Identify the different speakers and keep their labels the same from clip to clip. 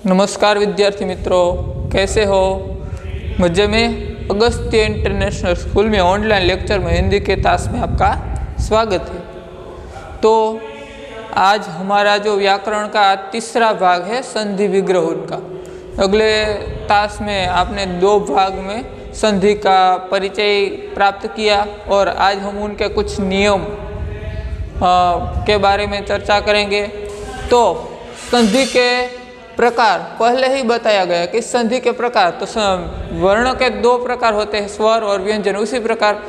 Speaker 1: नमस्कार विद्यार्थी मित्रों, कैसे हो? मजे में? अगस्त्य इंटरनेशनल स्कूल में ऑनलाइन लेक्चर में हिंदी के तास में आपका स्वागत है। तो आज हमारा जो व्याकरण का तीसरा भाग है संधि विग्रह का। अगले तास में आपने दो भाग में संधि का परिचय प्राप्त किया और आज हम उनके कुछ नियम के बारे में चर्चा करेंगे। तो संधि के प्रकार पहले ही बताया गया कि संधि के प्रकार, तो वर्ण के दो प्रकार होते हैं, स्वर और व्यंजन। उसी प्रकार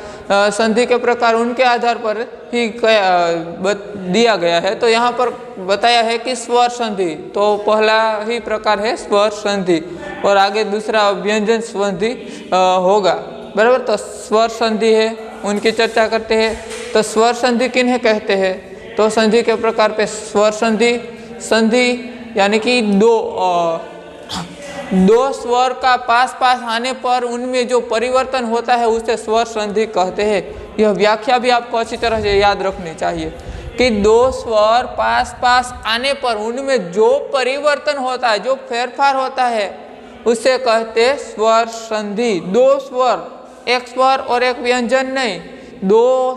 Speaker 1: संधि के प्रकार उनके आधार पर ही दिया गया है। तो यहाँ पर बताया है कि स्वर संधि, तो पहला ही प्रकार है स्वर संधि और आगे दूसरा व्यंजन संधि होगा, बराबर। तो स्वर संधि है, उनकी चर्चा करते हैं। तो स्वर संधि किन्हें कहते हैं? तो संधि के प्रकार पे स्वर संधि यानी कि दो स्वर का पास पास आने पर उनमें जो परिवर्तन होता है उसे स्वर संधि कहते हैं। यह व्याख्या भी आपको अच्छी तरह से याद रखनी चाहिए कि दो स्वर पास पास आने पर उनमें जो परिवर्तन होता है, जो फेरफार होता है, उसे कहते हैं स्वर संधि। दो स्वर, एक स्वर और एक व्यंजन नहीं, दो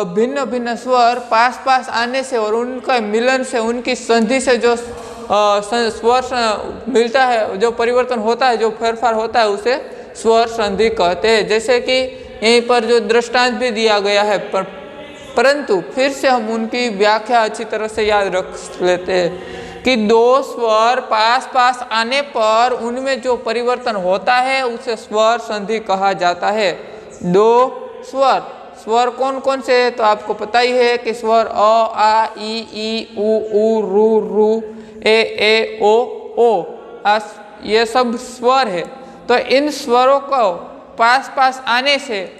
Speaker 1: भिन्न भिन्न स्वर पास पास आने से और उनका मिलन से, उनकी संधि से जो स्वर मिलता है, जो परिवर्तन होता है, जो फेरफार होता है, उसे स्वर संधि कहते हैं। जैसे कि यहीं पर जो दृष्टांत भी दिया गया है, परंतु फिर से हम उनकी व्याख्या अच्छी तरह से याद रख लेते हैं कि दो स्वर पास पास आने पर उनमें जो परिवर्तन होता है उसे स्वर संधि कहा जाता है। दो स्वर कौन कौन से है? तो आपको पता ही है कि स्वर अ, आ, ई, उ, रू, ए, ओ, ये सब स्वर है। तो इन स्वरों को पास पास आने से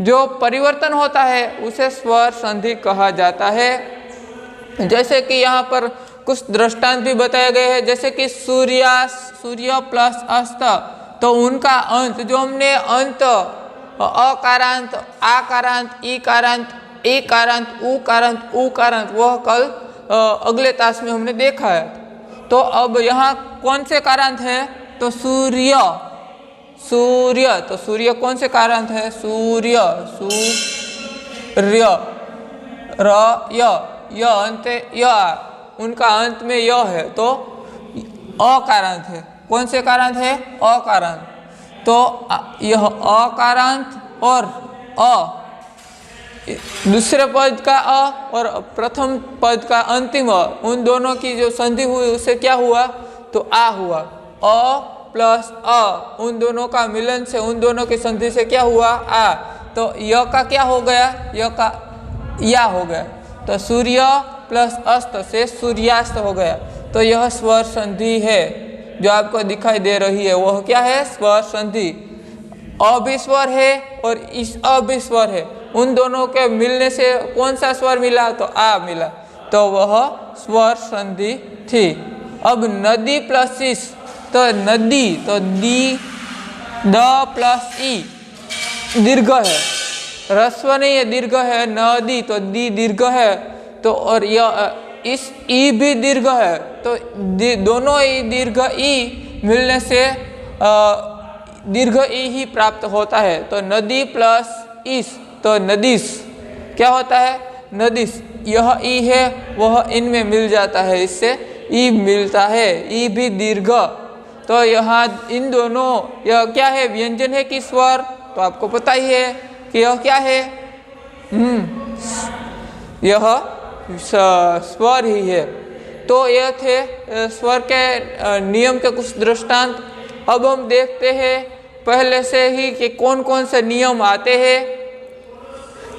Speaker 1: जो परिवर्तन होता है उसे स्वर संधि कहा जाता है। जैसे कि यहाँ पर कुछ दृष्टांत भी बताए गए हैं, जैसे कि सूर्य प्लस अस्त, तो उनका अंत, जो हमने अंत अकारांत, आकारांत, ईकारांत, ऊकारांत, ऊकारांत, वह कल अगले तास में हमने देखा है। तो अब यहाँ कौन से कारांत है? तो सूर्य, तो सूर्य कौन से कारांत है? सूर्य, य अंत, उनका अंत में य है, तो अकारांत है। कौन से कारांत है? अकारांत। तो यह अकारांत और दूसरे पद का अ और प्रथम पद का अंतिम अ, उन दोनों की जो संधि हुई उसे क्या हुआ? तो आ हुआ। अ प्लस अ, उन दोनों का मिलन से, उन दोनों की संधि से क्या हुआ? आ। तो य का क्या हो गया? य का या हो गया। तो सूर्य प्लस अस्त से सूर्यास्त हो गया। तो यह स्वर संधि है जो आपको दिखाई दे रही है, वह क्या है? स्वर संधि। अ भी स्वर है और इस अ भी स्वर है, उन दोनों के मिलने से कौन सा स्वर मिला? तो आ मिला, तो वह स्वर संधि थी। अब नदी प्लस इस, तो नदी, तो द प्लस ई दीर्घ है, ह्रस्व नहीं है, दीर्घ है। नदी, तो दी दीर्घ है, तो और यह इस ई भी दीर्घ है, तो दोनों ही दीर्घ ई मिलने से दीर्घ ई ही प्राप्त होता है। तो नदी प्लस इस, तो नदीस क्या होता है? नदीस। यह ई है, वह इनमें मिल जाता है, इससे ई मिलता है, ई भी दीर्घ। तो यहाँ इन दोनों, यह क्या है? व्यंजन है कि स्वर? तो आपको पता ही है कि यह क्या है? यह स्वर ही है। तो यह थे स्वर के नियम के कुछ दृष्टांत। अब हम देखते हैं पहले से ही कि कौन कौन से नियम आते हैं।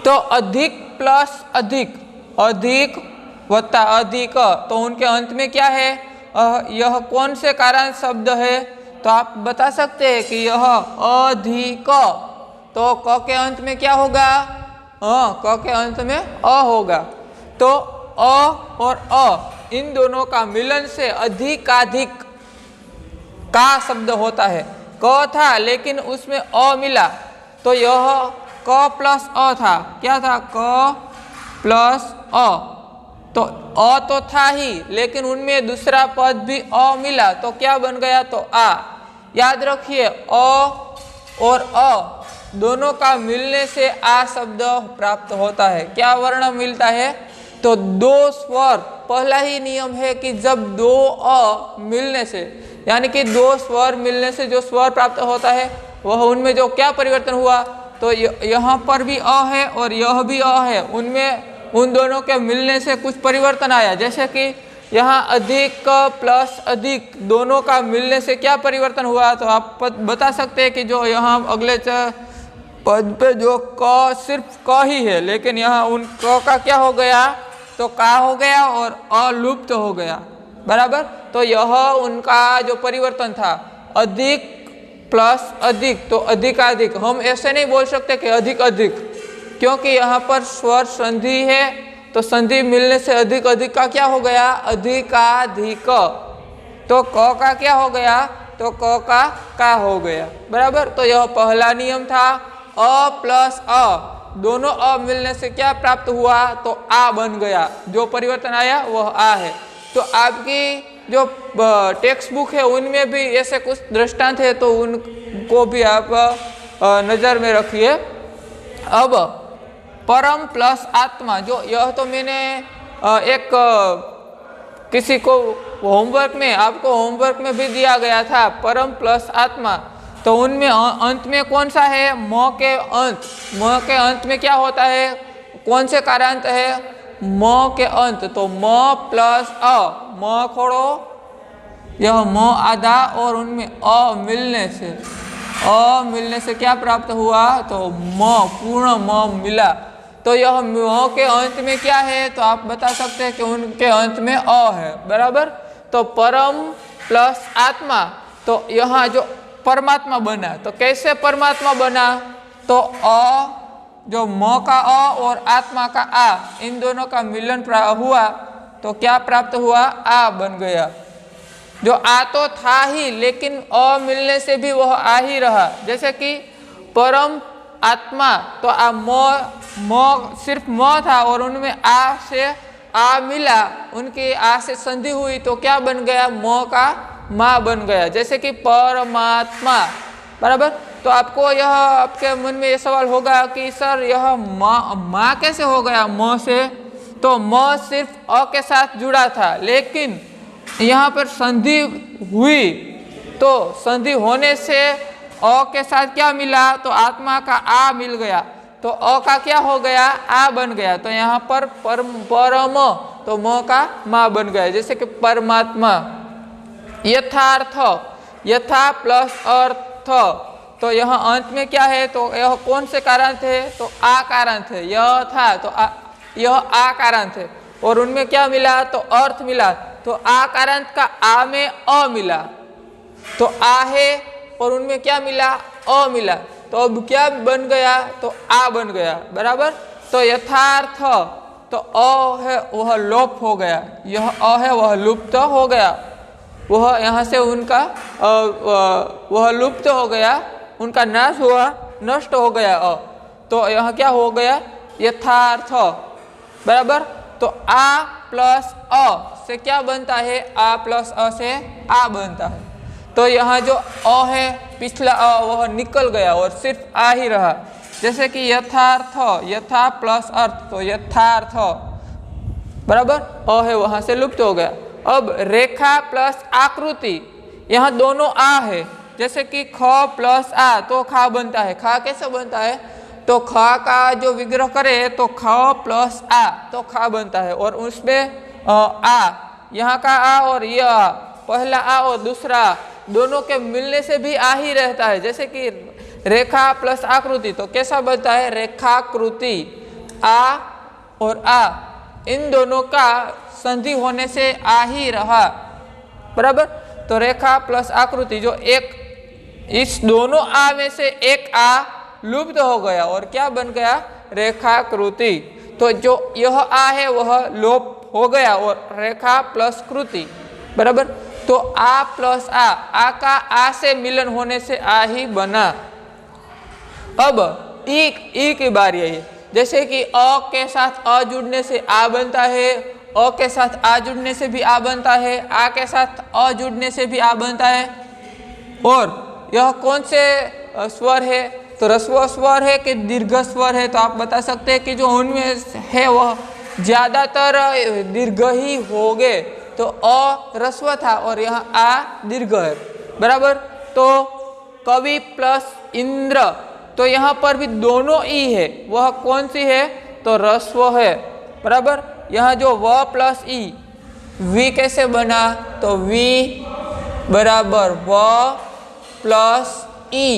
Speaker 1: तो अधिक प्लस अधिक, अधिक वत्ता अधिक, तो उनके अंत में क्या है? यह कौन से कारण शब्द है? तो आप बता सकते हैं कि यह अधिक, तो क के अंत में क्या होगा? क के अंत में अ होगा। तो अ और अ, इन दोनों का मिलन से अधिकाधिक का शब्द होता है। क था लेकिन उसमें अ मिला, तो यह क प्लस अ था। क्या था? क प्लस अ, तो अ तो था ही, लेकिन उनमें दूसरा पद भी अ मिला तो क्या बन गया, तो आ। याद रखिए अ और अ दोनों का मिलने से आ शब्द प्राप्त होता है। क्या वर्ण मिलता है, तो दो स्वर। पहला ही नियम है कि जब दो अ मिलने से, यानी कि दो स्वर मिलने से जो स्वर प्राप्त होता है वह उनमें जो क्या परिवर्तन हुआ, तो यहाँ पर भी अ है और यह भी अ है, उनमें उन दोनों के मिलने से कुछ परिवर्तन आया। जैसे कि यहाँ अधिक प्लस अधिक दोनों का मिलने से क्या परिवर्तन हुआ, तो आप बता सकते हैं कि जो यहाँ अगले पद पे जो क सिर्फ क ही है, लेकिन यहाँ उन क का क्या हो गया, तो का हो गया और अलुप्त हो गया। बराबर, तो यह उनका जो परिवर्तन था, अधिक प्लस अधिक तो अधिकाधिक। हम ऐसे नहीं बोल सकते कि अधिक अधिक, क्योंकि यहाँ पर स्वर संधि है, तो संधि मिलने से अधिक अधिक का क्या हो गया, अधिकाधिक। तो क का क्या हो गया, तो क का हो गया। बराबर, तो यह पहला नियम था। अ प्लस अ दोनों अ मिलने से क्या प्राप्त हुआ, तो आ बन गया। जो परिवर्तन आया वह आ है। तो आपकी जो टेक्स्ट बुक है उनमें भी ऐसे कुछ दृष्टांत है, तो उनको भी आप नज़र में रखिए। अब परम प्लस आत्मा, जो यह तो मैंने एक किसी को होमवर्क में, आपको होमवर्क में भी दिया गया था, परम प्लस आत्मा। तो उनमें अंत में कौन सा है, म के अंत। म के अंत में क्या होता है, कौन से कार्यान्त है, म के अंत। तो म प्लस अ, म खोड़ो, यह म आधा और उनमें अ मिलने से क्या प्राप्त हुआ, तो म पूर्ण म मिला। तो यह म के अंत में क्या है, तो आप बता सकते हैं कि उनके अंत में अ है। बराबर, तो परम प्लस आत्मा, तो यहाँ जो परमात्मा बना, तो कैसे परमात्मा बना, तो अ जो म का अ और आत्मा का आ, इन दोनों का मिलन हुआ तो क्या प्राप्त हुआ, आ बन गया। जो आ तो था ही, लेकिन अ मिलने से भी वह आ ही रहा। जैसे कि परम आत्मा, तो आ म सिर्फ म था और उनमें आ से आ मिला, उनकी आ से संधि हुई तो क्या बन गया, म का मा बन गया। जैसे कि परमात्मा। बराबर, तो आपको यह आपके मन में ये सवाल होगा कि सर यह मा कैसे हो गया म से, तो म सिर्फ अ के साथ जुड़ा था, लेकिन यहाँ पर संधि हुई, तो संधि होने से अ के साथ क्या मिला, तो आत्मा का आ मिल गया, तो अ का क्या हो गया, आ बन गया। तो यहाँ पर परम तो म का मा बन गया। जैसे कि परमात्मा। यथार्थ, यथा प्लस अर्थ, तो यहाँ अंत में क्या है, तो यह कौन से कारांत है, तो आ कारांत है। यह था तो यह आ कारांत है और उनमें क्या मिला, तो अर्थ मिला। तो आ कारांत का आ में अ मिला, तो आ है और उनमें क्या मिला, अ मिला। तो अब क्या बन गया, तो आ बन गया। बराबर, तो यथार्थ, तो अ है वह लोप हो गया, यह अ है वह लुप्त हो गया, वह यहाँ से उनका वह लुप्त हो गया, उनका नाश हुआ, नष्ट हो गया अ। तो यहाँ क्या हो गया, यथार्थ। बराबर, तो आ प्लस अ से क्या बनता है, आ प्लस अ से आ बनता है। तो यहाँ जो अ है, पिछला अ वह निकल गया और सिर्फ आ ही रहा। जैसे कि यथार्थ, यथा प्लस अर्थ, तो यथार्थ। बराबर, अ है वहां से लुप्त हो गया। अब रेखा प्लस आकृति, यहाँ दोनों आ है। जैसे कि ख प्लस आ तो खा बनता है। खा कैसे बनता है, तो ख का जो विग्रह करे तो ख प्लस आ तो खा बनता है, और उसमें आ, यहाँ का आ और यह आ, पहला आ और दूसरा दोनों के मिलने से भी आ ही रहता है। जैसे कि रेखा प्लस आकृति, तो कैसा बनता है, रेखाकृति। आ और आ इन दोनों का संधि होने से आ ही रहा। बराबर, तो रेखा प्लस आकृति, जो एक इस दोनों आ में से एक आ लुप्त हो गया और क्या बन गया, रेखाकृति। तो जो यह आ है वह लोप हो गया और रेखा प्लस कृति। बराबर, तो आ प्लस आ का आ से मिलन होने से आ ही बना। अब ई की बारी है। जैसे कि अ के साथ अ जुड़ने से आ बनता है, अ के साथ आ जुड़ने से भी आ बनता है, आ के साथ अ जुड़ने से भी आ बनता है। और यह कौन से स्वर है, तो ह्रस्व स्वर है कि दीर्घ स्वर है, तो आप बता सकते हैं कि जो उनमें है वह ज़्यादातर दीर्घ ही हो गए। तो अ ह्रस्व था और यह आ दीर्घ है, बराबर। तो कवि प्लस इंद्र, तो यहाँ पर भी दोनों ई है, वह कौन सी है, तो ह्रस्व है, बराबर। यहाँ जो व प्लस ई, वी कैसे बना, तो वी बराबर व प्लस ई,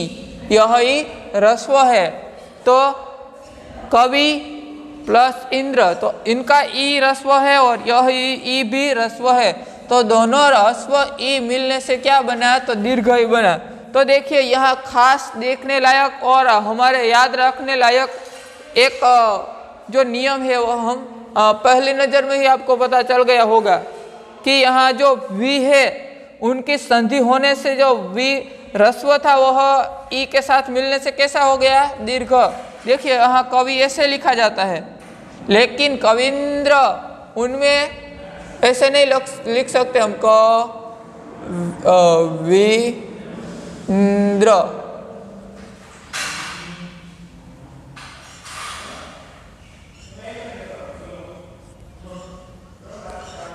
Speaker 1: यह ई ह्रस्व है। तो कवि प्लस इंद्र, तो इनका ई ह्रस्व है और यह ई भी ह्रस्व है, तो दोनों ह्रस्व ई मिलने से क्या बना, तो दीर्घ ई बना। तो देखिए यहाँ खास देखने लायक और हमारे याद रखने लायक एक जो नियम है वो हम पहली नज़र में ही आपको पता चल गया होगा कि यहाँ जो वी है उनकी संधि होने से जो वी ह्रस्व था वह ई के साथ मिलने से कैसा हो गया, दीर्घ। देखिए यहाँ कवि ऐसे लिखा जाता है, लेकिन कविंद्र उनमें ऐसे नहीं लिख सकते हम, कविंद्र,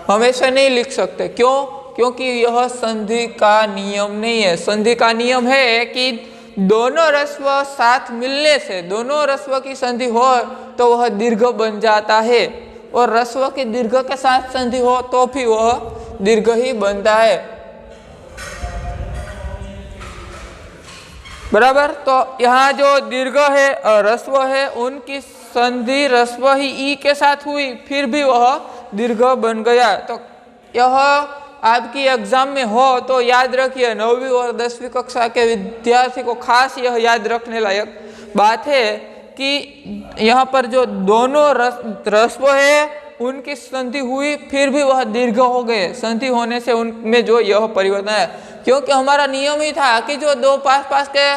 Speaker 1: हम ऐसे नहीं लिख सकते। क्यों? क्योंकि यह संधि का नियम नहीं है। संधि का नियम है कि दोनों ह्रस्व साथ मिलने से, दोनों ह्रस्व की संधि हो तो वह दीर्घ बन जाता है, और ह्रस्व की दीर्घ के साथ संधि हो तो भी वह दीर्घ ही बनता है, बराबर। तो यहाँ जो दीर्घ है और ह्रस्व है उनकी संधि ह्रस्व ही ई के साथ हुई, फिर भी वह दीर्घ बन गया। तो यह आपकी एग्जाम में हो तो याद रखिए, 9वीं और 10वीं कक्षा के विद्यार्थी को खास यह याद रखने लायक बात है कि यहाँ पर जो दोनों ह्रस्व है उनकी संधि हुई फिर भी वह दीर्घ हो गए, संधि होने से उनमें जो यह परिवर्तन है। क्योंकि हमारा नियम ही था कि जो दो पास के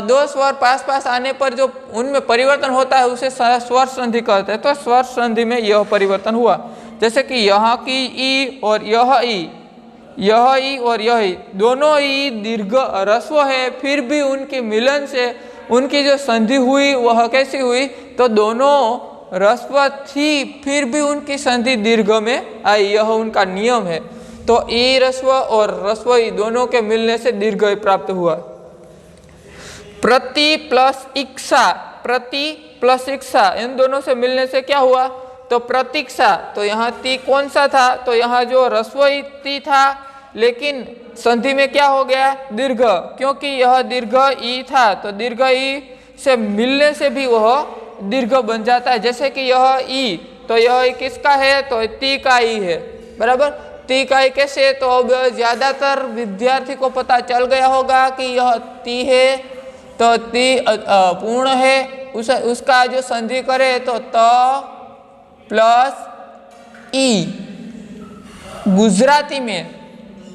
Speaker 1: दो स्वर पास आने पर जो उनमें परिवर्तन होता है उसे स्वर संधि कहते हैं। तो स्वर संधि में यह परिवर्तन हुआ, जैसे कि यहाँ की ई और यह ई और यह ई, दोनों ई दीर्घ ह्रस्व है, फिर भी उनके मिलन से उनकी जो संधि हुई वह कैसी हुई, तो दोनों ह्रस्व थी फिर भी उनकी संधि दीर्घ में आई, यह उनका नियम है। तो ई ह्रस्व और ह्रस्व ई दोनों के मिलने से दीर्घ प्राप्त हुआ। प्रति प्लस इक्सा, प्रति प्लस इक्सा, इन दोनों से मिलने से क्या हुआ, तो प्रतीक्षा। तो यहाँ ती कौन सा था, तो यहाँ जो ह्रस्व ती था, लेकिन संधि में क्या हो गया, दीर्घ, क्योंकि यह दीर्घ ई था, तो दीर्घ ई से मिलने से भी वह दीर्घ बन जाता है। जैसे कि यह ई, तो यह किसका है, तो ती का ई है, बराबर। ती का ई कैसे, तो अब ज्यादातर विद्यार्थी को पता चल गया होगा कि यह ती है, तो ती पूर्ण है, उसका जो संधि करे तो त प्लस ई। ગુજરાતી में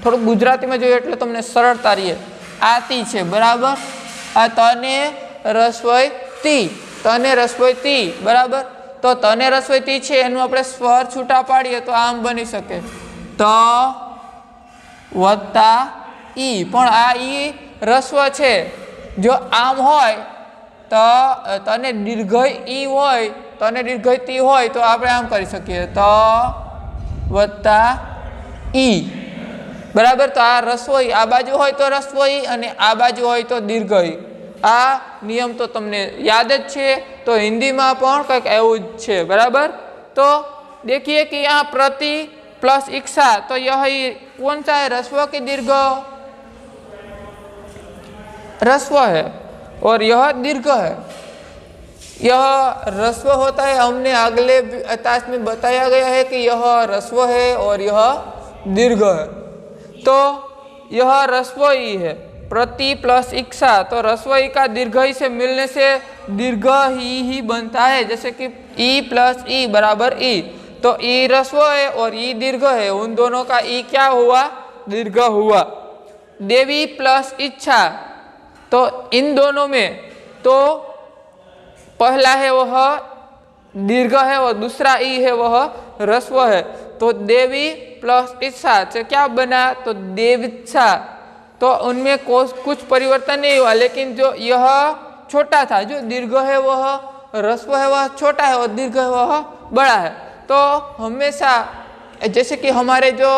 Speaker 1: થોડું ગુજરાતીમાં જોઈએ એટલે તમને સરળતા રહે, આ તી છે, બરાબર, આ તને રસોઈ તી, તને રસોઈ તી, બરાબર। તો તને રસોઈ તી છે એનું આપણે સ્વર છૂટા પાડીએ તો આમ બની શકે, त વત્તા ઈ, પણ આ ઈ રસ્વ છે, જો આમ હોય તો તને દીર્ઘ ઈ હોય, તને દીર્ઘ તી હોય તો આપણે આમ કરી શકીએ, त વત્તા ઈ, બરાબર। તો આ રસોઈ આ બાજુ હોય તો રસોઈ અને આ બાજુ હોય તો દીર્ઘ ઈ। આ નિયમ તો તમને યાદ જ છે, તો હિન્દીમાં પણ કંઈક એવું જ છે, બરાબર। તો देखिए कि यहाँ प्रति प्लस इक्सा, तो यह कौन सा है, रस्व की दीर्घ, रस्व है, और यह दीर्घ है। यह रस्व होता है, हमने अगले ताश में बताया गया है कि यह रस्व है और यह दीर्घ है। तो यह रस्व ई है, प्रति प्लस इक्सा, तो रस्व ई का दीर्घ ई से मिलने से दीर्घ ही बनता है, जैसे कि ई प्लस ई बराबर ई, तो ई रस्व है और ई दीर्घ है, उन दोनों का ई क्या हुआ, दीर्घ हुआ। देवी प्लस इच्छा, तो इन दोनों में तो पहला है वह दीर्घ है और दूसरा ई है वह ह्रस्व है। तो देवी प्लस इच्छा से क्या बना, तो देवीच्छा। तो उनमें कुछ परिवर्तन नहीं हुआ, लेकिन जो यह छोटा था, जो दीर्घ है वह ह्रस्व है वह छोटा है और दीर्घ है वह बड़ा है। तो हमेशा जैसे कि हमारे जो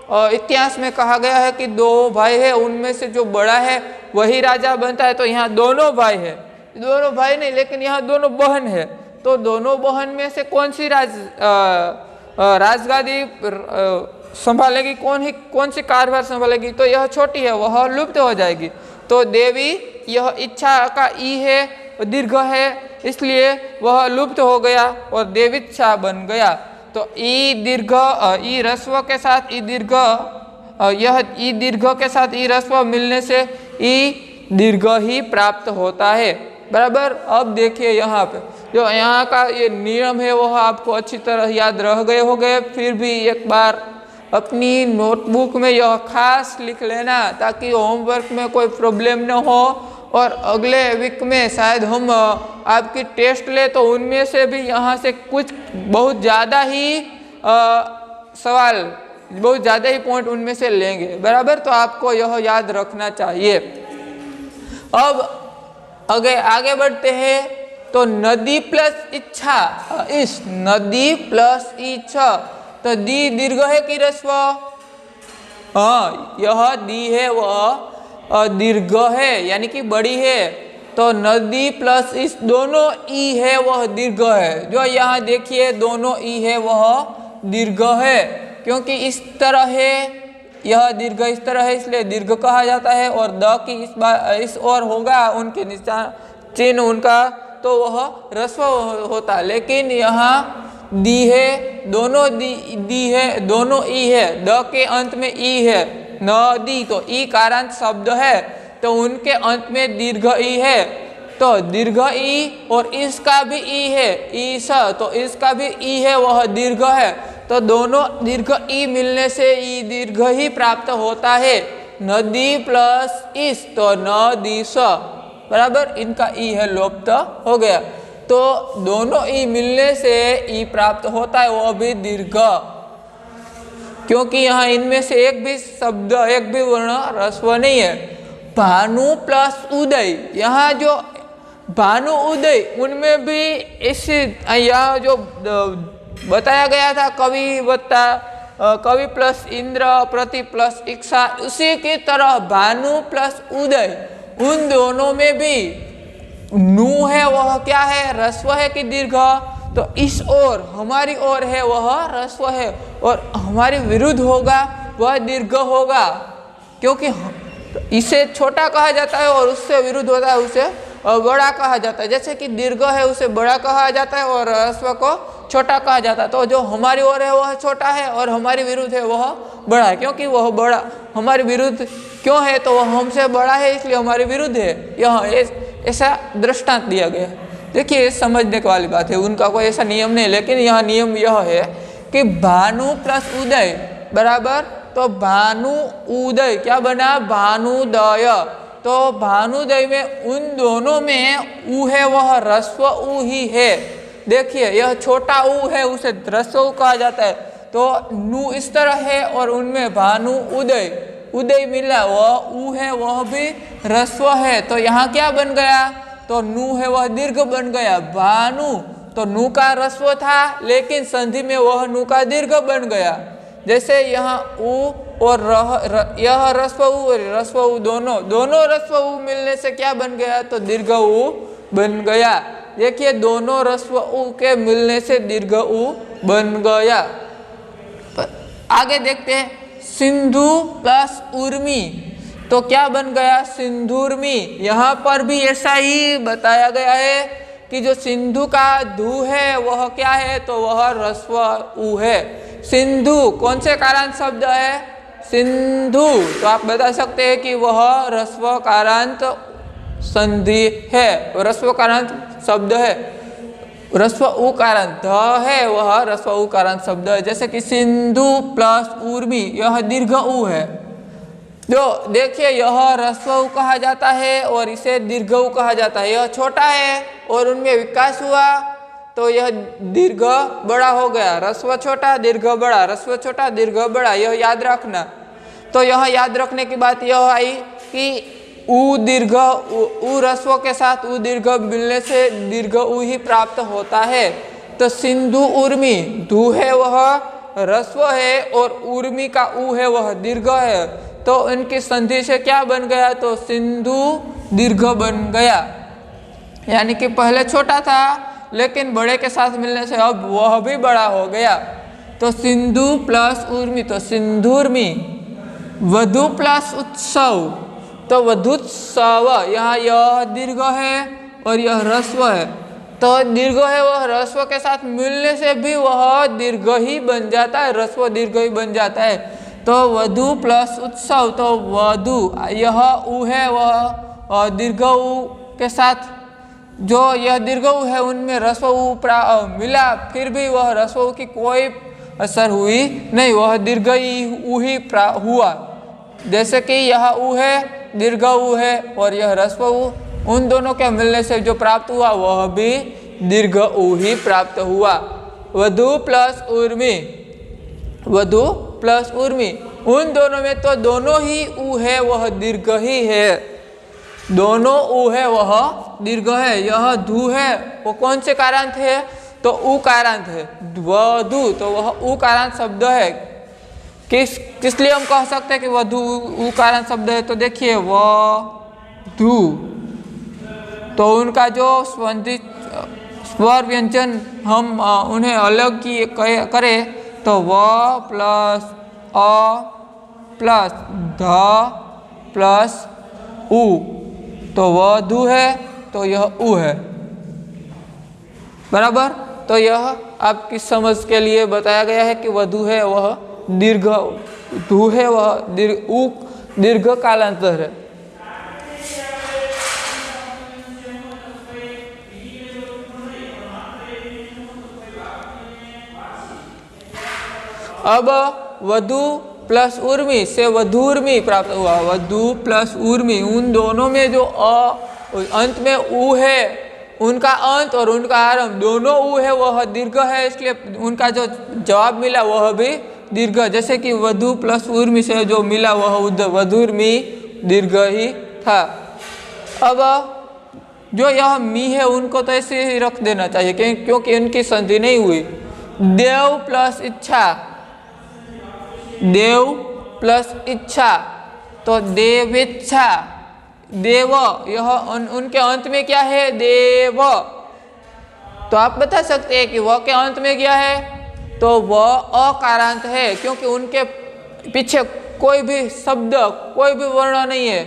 Speaker 1: इतिहास में कहा गया है कि दो भाई है, उनमें से जो बड़ा है वही राजा बनता है। तो यहाँ दोनों भाई है, दोनों भाई नहीं लेकिन यहाँ दोनों बहन है। तो दोनों बहन में से कौन सी राजगादी संभालेगी, कौन सी कार्यभार संभालेगी, तो यह छोटी है, वह लुप्त हो जाएगी। तो देवी यह इच्छा का ई है, दीर्घ है, इसलिए वह लुप्त हो गया और देवीच्छा बन गया। तो ई दीर्घ ई ह्रस्व के साथ ई दीर्घ, यह ई दीर्घ के साथ ई ह्रस्व मिलने से ई दीर्घ ही प्राप्त होता है। बराबर। अब देखिए यहाँ पे जो यहाँ का ये नियम है वह आपको अच्छी तरह याद रह गए होंगे, फिर भी एक बार अपनी नोटबुक में यह खास लिख लेना ताकि होमवर्क में कोई प्रॉब्लम न हो। और अगले वीक में शायद हम आपकी टेस्ट ले तो उनमें से भी यहाँ से कुछ बहुत ज़्यादा ही सवाल, बहुत ज़्यादा ही पॉइंट उनमें से लेंगे। बराबर। तो आपको यह याद रखना चाहिए। अब आगे बढ़ते हैं। तो नदी प्लस इच्छा, इस नदी प्लस इच्छा, तो दी दीर्घ है कि ह्रस्व, हाँ यह दी है वह दीर्घ है यानी कि बड़ी है। तो नदी प्लस इस दोनों ई है वह दीर्घ है। जो यहाँ देखिए दोनों ई है वह दीर्घ है, क्योंकि इस तरह है, यह दीर्घ इस तरह है इसलिए दीर्घ कहा जाता है। और द की इस ओर होगा उनके निशान चिन्ह उनका, तो वह ह्रस्व होता। लेकिन यहाँ दी है, दोनों दी है, दोनों ई है, द के अंत में ई है, नदी, तो ई कारांत शब्द है, तो उनके अंत में दीर्घ ई है। तो दीर्घ ई और इसका भी ई है, ईश, तो इसका भी ई है वह दीर्घ है। तो दोनों दीर्घ ई मिलने से ई दीर्घ ही प्राप्त होता है। नदी प्लस इस, तो नदीश। बराबर। इनका ई है लुप्त हो गया। तो दोनों ई मिलने से ई प्राप्त होता है, वो भी दीर्घ, क्योंकि यहाँ इनमें से एक भी शब्द, एक भी वर्ण ह्रस्व नहीं है। भानु प्लस उदय, यहाँ जो भानु उदय उनमें भी इस यहाँ जो बताया गया था कवि प्लस इंद्र, प्रति प्लस इच्छा, उसी की तरह भानु प्लस उदय, उन दोनों में भी नू है वह क्या है, ह्रस्व है कि दीर्घ। तो इस ओर हमारी ओर है वह ह्रस्व है और हमारी विरुद्ध होगा वह दीर्घ होगा, क्योंकि इसे छोटा कहा जाता है और उससे विरुद्ध होता है उसे बड़ा कहा जाता है। जैसे कि दीर्घ है उसे बड़ा कहा जाता है और ह्रस्व को छोटा कहा जाता है। तो जो हमारी ओर है वह छोटा है और हमारी विरुद्ध है वह बड़ा है, क्योंकि वह बड़ा हमारे विरुद्ध क्यों है, तो वह हमसे बड़ा है इसलिए हमारे विरुद्ध है। यह ऐसा दृष्टांत दिया गया है। देखिए समझने की वाली बात है, उनका कोई ऐसा नियम नहीं, लेकिन यह नियम यह है कि भानु प्लस उदय बराबर, तो भानु उदय क्या बना, भानुदय। तो भानुदय में उन दोनों में उ है वह ह्रस्व उ ही है। देखिए यह छोटा उ है उसे ह्रस्व उ कहा जाता है। तो नु इस तरह है और उनमें भानु उदय, उदय मिला वह उ है वह भी ह्रस्व है। तो यहाँ क्या बन गया, तो नु है वह दीर्घ बन गया। भानु तो नु का ह्रस्व था लेकिन संधि में वह नु का दीर्घ बन गया। जैसे यहाँ उ और यह ह्रस्व उ और ह्रस्व उ दोनों ह्रस्व उ मिलने से क्या बन गया, तो दीर्घ उ बन गया। देखिए दोनों ह्रस्व उ के मिलने से दीर्घ उ बन गया। आगे देखते हैं सिंधु प्लस उर्मी, तो क्या बन गया, सिंधुर्मी। यहाँ पर भी ऐसा ही बताया गया है कि जो सिंधु का धु है वह क्या है, तो वह ह्रस्व उ है। सिंधु कौन से कारांत शब्द है, सिंधु, तो आप बता सकते हैं कि वह ह्रस्व कारांत संधि है, ह्रस्व कारांत शब्द है। ह्रस्व उकारांत ध है वह ह्रस्व उकारांत शब्द है। जैसे कि सिंधु प्लस उर्मी, यह दीर्घ उ है। जो देखिए यह ह्रस्व उ कहा जाता है और इसे दीर्घ उ कहा जाता है। यह छोटा है और उनमें विकास हुआ तो यह दीर्घ बड़ा हो गया, ह्रस्व छोटा दीर्घ बड़ा, ह्रस्व छोटा दीर्घ बड़ा, यह याद रखना। तो यह याद रखने की बात यह आई कि उ दीर्घ उ ह्रस्व के साथ उ दीर्घ मिलने से दीर्घ उ ही प्राप्त होता है। तो सिंधु उर्मी, धू है वह ह्रस्व है और उर्मी का उ है वह दीर्घ है, तो इनकी संधि से क्या बन गया, तो सिंधु दीर्घ बन गया। यानी कि पहले छोटा था लेकिन बड़े के साथ मिलने से अब वह भी बड़ा हो गया। तो सिंधु प्लस उर्मी, तो सिंधुर्मी। वधु प्लस उत्सव, तो वधुत्सव, यहाँ यह दीर्घ है और यह ह्रस्व है, तो दीर्घ है वह ह्रस्व के साथ मिलने से भी वह दीर्घ ही बन जाता है, ह्रस्व दीर्घ ही बन जाता है। तो वधु प्लस उत्सव, तो वधु, यह उ है वह दीर्घ उ के साथ जो यह दीर्घ उ है उनमें ह्रस्व उ मिला, फिर भी वह ह्रस्व उ की कोई असर हुई नहीं, वह दीर्घ उ ही हुआ। जैसे कि यह उ है दीर्घ उ है और यह ह्रस्व उ, उन दोनों के मिलने से जो प्राप्त हुआ वह भी दीर्घ उ ही प्राप्त हुआ। वधु प्लस उर्मी, वधु प्लस उर्मी, उन दोनों में तो दोनों ही उ है वह दीर्घ ही है, दोनों उ है वह दीर्घ है। यह धू है वो कौन से कारांत है, तो उ कारांत है। वधु, तो वह उ कारांत शब्द है। किस लिए हम कह सकते हैं कि वधु उ कारांत शब्द है, तो देखिए वधु, तो उनका जो संधि स्वर व्यंजन हम उन्हें अलग की करें तो व प्लस अ प्लस ध प्लस उ, तो वधु है तो यह उ है, बराबर। तो यह आपकी समझ के लिए बताया गया है कि वधु है वह दीर्घ, धू है वह दीर्घ कालांतर है। अब वधु प्लस उर्मी से वधुर्मी प्राप्त हुआ। वधु प्लस उर्मी, उन दोनों में जो अंत में उ है, उनका अंत और उनका आरंभ दोनों उ है वह दीर्घ है, इसलिए उनका जो जवाब मिला वह भी दीर्घ। जैसे कि वधु प्लस उर्मी से जो मिला वह वधुर्मी दीर्घ ही था। अब जो यह मी है उनको तो ऐसे ही रख देना चाहिए क्योंकि इनकी संधि नहीं हुई। देव प्लस इच्छा, देव प्लस इच्छा, तो देवेच्छा, देव, यह उनके अंत में क्या है, देव। तो आप बता सकते हैं कि वह के अंत में क्या है, तो वह अकारांत है, क्योंकि उनके पीछे कोई भी शब्द कोई भी वर्ण नहीं है,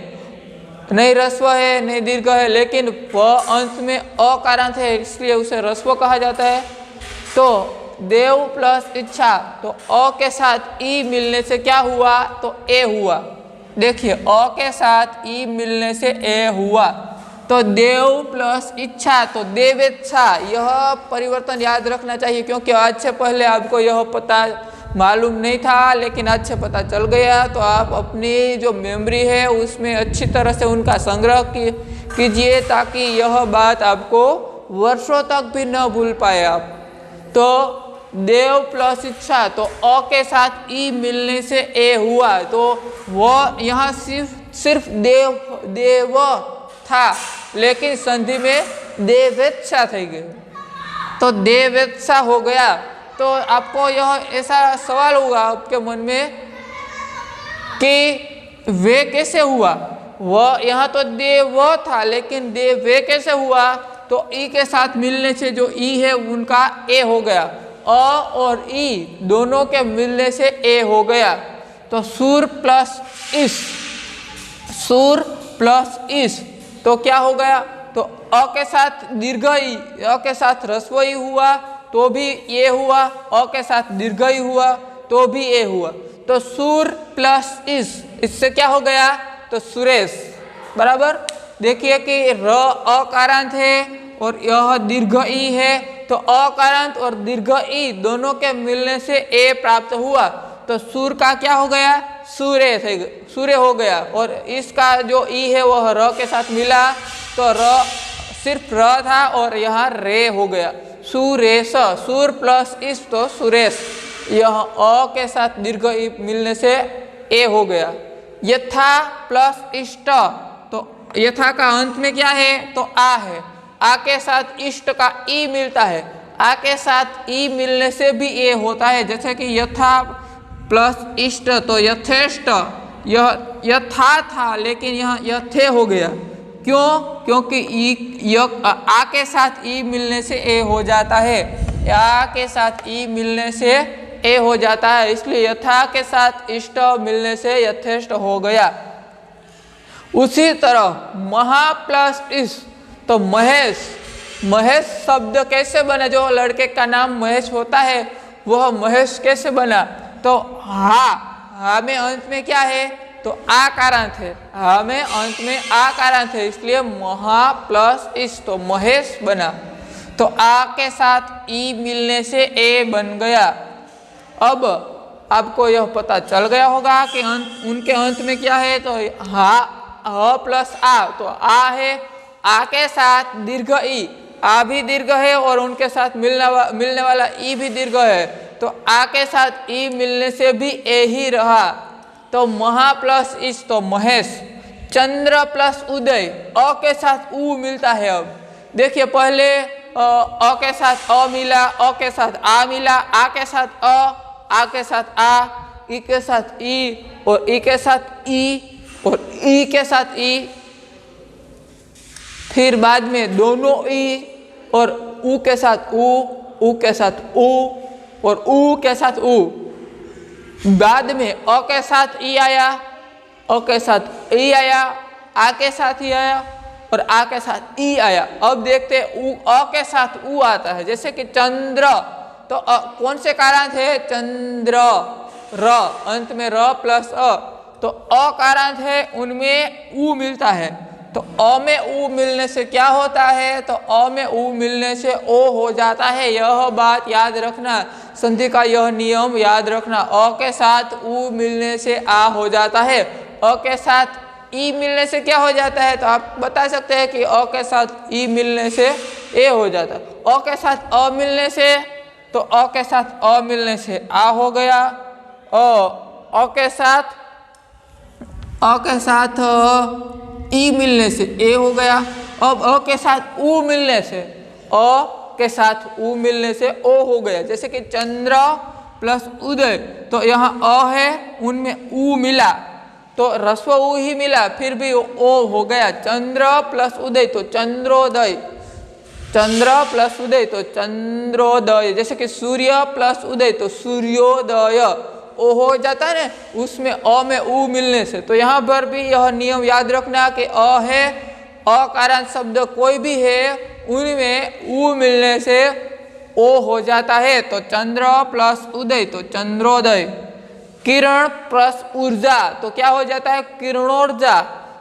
Speaker 1: नहीं ह्रस्व है नहीं दीर्घ है, लेकिन वह अंत में अकारांत है, इसलिए उसे ह्रस्व कहा जाता है। तो देव प्लस इच्छा, तो अ के साथ ई मिलने से क्या हुआ, तो ए हुआ। देखिए अ के साथ ई मिलने से ए हुआ, तो देव प्लस इच्छा, तो देवेच्छा। यह परिवर्तन याद रखना चाहिए क्योंकि आज से पहले आपको यह पता मालूम नहीं था, लेकिन आज से पता चल गया। तो आप अपनी जो मेमोरी है उसमें अच्छी तरह से उनका संग्रह कीजिए ताकि यह बात आपको वर्षों तक भी न भूल पाए आप। तो देव प्लस इच्छा, तो अ के साथ ई मिलने से ए हुआ, तो वह यहाँ सिर्फ देव था, लेकिन संधि में देवेच्छा थी गई, तो देवेच्छा हो गया। तो आपको यह ऐसा सवाल होगा आपके मन में कि वे कैसे हुआ, वह यहाँ तो देव था लेकिन देव वे कैसे हुआ, तो ई के साथ मिलने से जो ई है उनका ए हो गया, अ और ई दोनों के मिलने से ए हो गया। तो सुर प्लस इस, सुर प्लस इस, तो क्या हो गया, तो अ के साथ दीर्घ ई, अ के साथ ह्रस्व ई हुआ तो भी ये हुआ, अ के साथ दीर्घ ई हुआ तो भी ए हुआ। तो सुर प्लस इस, इससे क्या हो गया, तो सुरेश, बराबर। देखिए कि र अकारांत है और यह दीर्घ ई है, तो अकारांत और दीर्घ ई दोनों के मिलने से ए प्राप्त हुआ, तो सुर का क्या हो गया, सूर्य हो गया। और इसका जो ई है वह र के साथ मिला, तो र सिर्फ र था और यहाँ रे हो गया, सुरेश, सुर प्लस इस तो सुरेश, यह अ के साथ दीर्घ ई मिलने से ए हो गया। यथा प्लस इष्ट, तो यथा का अंत में क्या है तो आ है, आ के साथ इष्ट का ई मिलता है, आ के साथ ई मिलने से भी ए होता है। जैसे कि यथा प्लस इष्ट तो यथेष्ट, यह यथा था लेकिन यह यथे हो गया। क्यों? क्योंकि ई आ के साथ ई मिलने से ए हो जाता है, आ के साथ ई मिलने से ए हो जाता है, इसलिए यथा के साथ इष्ट मिलने से यथेष्ट हो गया। उसी तरह महा प्लस इस, तो महेश, महेश शब्द कैसे बना? जो लड़के का नाम महेश होता है वह महेश कैसे बना? तो हा में अंत में क्या है तो आ कारांत है, हा में अंत में आ कारांत है, इसलिए महा प्लस इस तो महेश बना। तो आ के साथ ई मिलने से ए बन गया। अब आपको यह पता चल गया होगा कि उनके अंत में क्या है, तो हा प्लस आ, तो आ है, आ के साथ दीर्घ ई, आ भी दीर्घ है और उनके साथ मिलने वाला ई भी दीर्घ है, तो आ के साथ ई मिलने से भी ए ही रहा। तो महा प्लस इस तो महेश। चंद्र प्लस उदय, अ के साथ उ मिलता है। अब देखिए पहले अ के साथ अ मिला, अ के साथ आ मिला, आ के साथ आ के साथ आ, ई के साथ ई और ई के साथ ई और ई के साथ ई, फिर बाद में दोनों ई और उ के साथ उ के साथ उ और उ के साथ उ, बाद में अ के साथ ई आया, अ के साथ ई आया, आ के साथ ई आया और आ के साथ ई आया। अब देखते अ के साथ उ आता है, जैसे कि चंद्र, तो कौन से कारांत है? चंद्र, र, अंत में र प्लस अ, तो अ कारांत है, उनमें उ मिलता है, तो अ में उ मिलने से क्या होता है? तो अ में उ मिलने से ओ हो जाता है। यह बात याद रखना, संधि का यह नियम याद रखना। अ के साथ उ मिलने से आ हो जाता है, अ के साथ ई मिलने से क्या हो जाता है? तो आप बता सकते हैं कि अ के साथ ई मिलने से ए हो जाता है। अ के साथ अ मिलने से, तो अ के साथ अ मिलने से आ हो गया। अ के साथ ई मिलने से ए हो गया। अब अ के साथ उ मिलने से, अ के साथ उ मिलने से ओ हो गया। जैसे कि चंद्र प्लस उदय, तो यहाँ अ है, उनमें उ मिला तो रस्व उ ही मिला, फिर भी ओ हो गया। चंद्र प्लस उदय तो चंद्रोदय, चंद्र प्लस उदय तो चंद्रोदय। जैसे कि सूर्य प्लस उदय तो सूर्योदय, ओ हो जाता है ना, उसमें अ में उ मिलने से। तो यहाँ पर भी यह नियम याद रखना कि अ है, अ कारांत शब्द कोई भी है, उनमें उ मिलने से ओ हो जाता है। तो चंद्र प्लस उदय तो चंद्रोदय। किरण प्लस ऊर्जा तो क्या हो जाता है? किरणोर्जा।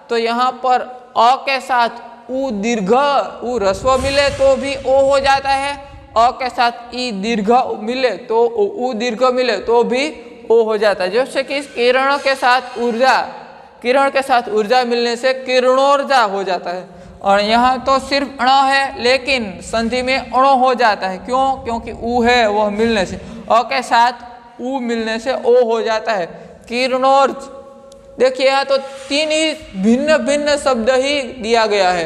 Speaker 1: तो यहाँ पर अ के साथ उ दीर्घ उ रस्व मिले तो भी ओ हो जाता है, अ के साथ ई दीर्घ मिले तो उ दीर्घ मिले तो भी ओ हो जाता है। जैसे कि किरण के साथ ऊर्जा, किरण के साथ ऊर्जा मिलने से किरणोर्जा हो जाता है। और यहाँ तो सिर्फ अण है, लेकिन संधि में अण हो जाता है। क्यों? क्योंकि उ है वह मिलने से, अ के साथ उ मिलने से ओ हो जाता है। किरणोर्ज, देखिए यहाँ तो तीन ही भिन्न भिन्न शब्द ही दिया गया है।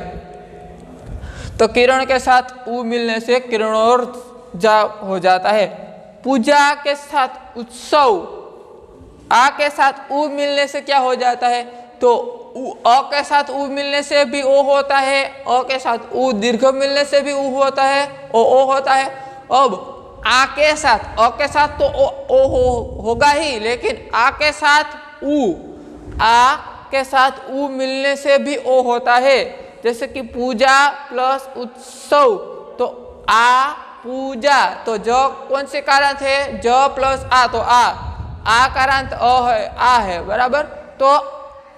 Speaker 1: तो किरण के साथ उ मिलने से किरणोर्जा हो जाता है। पूजा के साथ उत्सव, आ के साथ उ मिलने से क्या हो जाता है? तो अ के साथ उ मिलने से भी ओ होता है, अ के साथ उ दीर्घ मिलने से भी उ होता है, ओ होता है। अब आ के साथ, अ के साथ तो ओ होगा ही, लेकिन आ के साथ उ, आ के साथ उ मिलने से भी ओ होता है। जैसे कि पूजा प्लस उत्सव, तो आ पूजा, तो ज कौन से कारांत है? ज प्लस आ, तो आ कारांत अ है, आ है बराबर। तो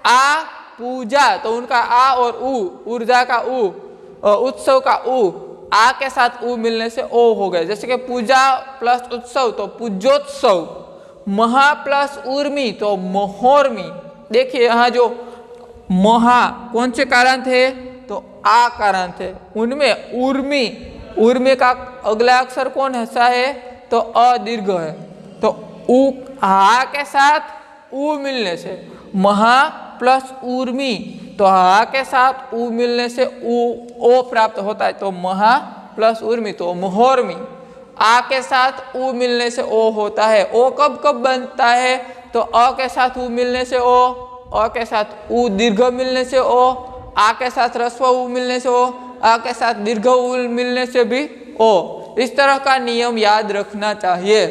Speaker 1: आ पूजा, तो उनका आ और उ, ऊर्जा का उ, उत्सव का उ, आ के साथ उ मिलने से ओ हो गए। जैसे कि पूजा प्लस उत्सव तो पूजोत्सव। महा प्लस उर्मी तो महोर्मी। देखिए यहाँ जो महा कौन से कारांत है? तो आ कारांत है, उनमें उर्मी ऊर्मी का अगला अक्षर कौन सा है? तो अ दीर्घ है। तो उ हा के साथ उ मिलने से महा प्लस ऊर्मी, तो हा के साथ उ मिलने से ओ प्राप्त होता है, तो महा प्लस ऊर्मी, तो मोहर्मी। आ के साथ उ मिलने से ओ होता है। ओ कब कब बनता है? तो अ के साथ उ मिलने से ओ, अ के साथ उ दीर्घ मिलने से ओ, आ के साथ ह्रस्व उ मिलने से ओ, आ के साथ दीर्घ उ मिलने से भी ओ। इस तरह का नियम याद रखना चाहिए।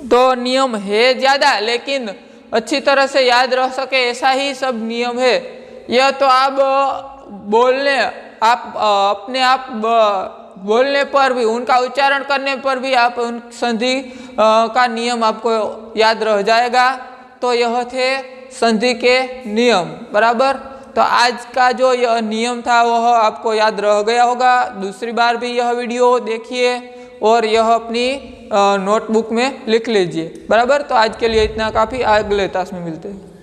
Speaker 1: तो नियम है ज़्यादा, लेकिन अच्छी तरह से याद रह सके ऐसा ही सब नियम है। यह तो आप बोलने, आप अपने आप बोलने पर भी, उनका उच्चारण करने पर भी आप उन संधि का नियम आपको याद रह जाएगा। तो यह थे संधि के नियम, बराबर। तो आज का जो यह नियम था वह आपको याद रह गया होगा। दूसरी बार भी यह वीडियो देखिए और यह अपनी नोटबुक में लिख लीजिए, बराबर। तो आज के लिए इतना काफ़ी, अगले क्लास में मिलते हैं।